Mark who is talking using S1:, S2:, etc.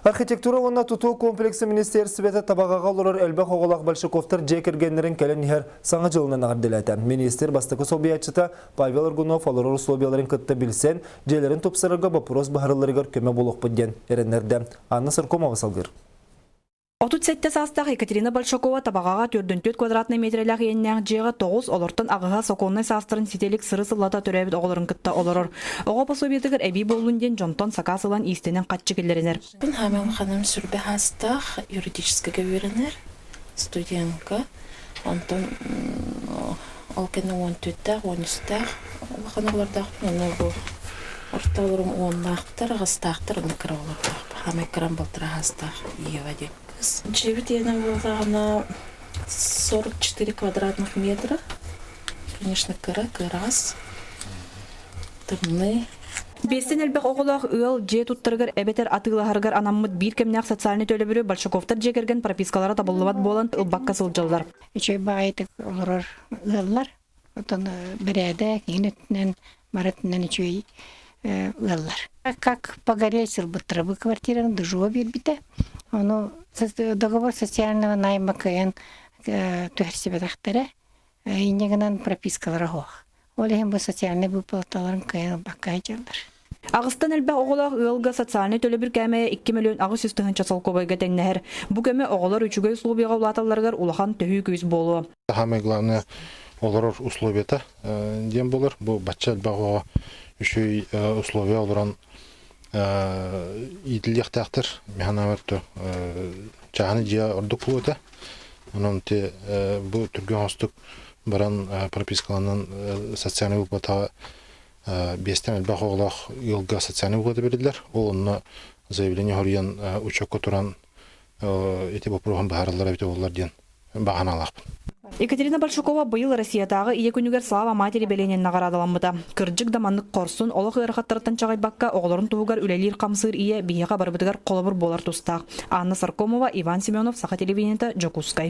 S1: Архитектура онна туту комплексы министерстветі табағаға олар әлбәқ оғылақ Большаковтар жекергенлерін кәлін ехер саңа жылынан ағырделәті. Министер бастықы собиятчыта Павел Аргунов олар условияларын күтті білсен, желерін топсырырға бапырос бағарыларығар көмі болуқ бұдден әрінерді. Анна Саркомова салғыр.
S2: 37 састағы Екатерина Большакова табағаға 4 квадратный метрелях еннәң жеға 9 олыртын ағыға соконной састырын сителік сыры сыллата төрәбіт оғыларын күтті олырыр. Оға пособиятығыр әбей болуын ден жонтон сақасылан истенен қатчы келдерінер.
S3: Хамам ханым сүрбе хастах юридического веренер студентка. Антон алканы 14-тақ, 13-тақ лақаналардақ. Оны бұл орталырым 10-лақтар, ғыстақтар, ұнықыра олардақ. Хамай крам болтыра хастах Ева дек. Живет я на 44 квадратных метра. Конечно, раз. Тымны.
S2: Бестен әлбәқ оғылақ ұял же тұттырғыр әбетер атығылағырғыр анаммыд бір кемнәқ социальный төлі бірі Большаковтар жекерген пропискалары табылыват болан ұлбаққа сылжалдар.
S4: Үшөй бағайтық олырыр ұлылар. Отын бірәді, кейін өтінен, маратынан үшөй ұлылар. Как погорел сылбыттырыбы квартираны дұжуа бербіті. Оны договор социального найма кайын түрсебедақтары инегінен пропискалары хоқ. Олеген бұл социальный выплаталарын кайын баққай жалдар.
S2: Ағыстан әлбәқ оғылақ ұялға социальный төлі бір кәмі 2 миллион ағыз үстігін часал көбайға тәннәр. Бұ кәмі оғылар үшігі условияға ұлаталарғар улахан төхі көз болу.
S5: Самое главное, олар условията дем болар. Бұл батча әлбәқ оға үші условия оларан иділдек тәқтір механаварты жағаны жия ордық болуыда. Оның те бұл түрген остық баран пропискаланан социальный выплатаға бестен әлбәқ оғылақ елға социальный выплата береділер. Ол онына заявление хориян учакка тұран еті бапырған бағарылар әбіті олар ден баған алақпын.
S2: Екатерина Большакова быйыл Россиятағы ие күнігер слава матери беленен нағарадыламыда. Кырджык даманлық қорсын олық ғырқаттарыттан чағайбаққа оғыларын туғығар үлелер қамсыр ие бияға барбыдығар қолабыр болар тұстақ. Анна Саркомова, Иван Семенов, Саха телевидениеті, Джокускай.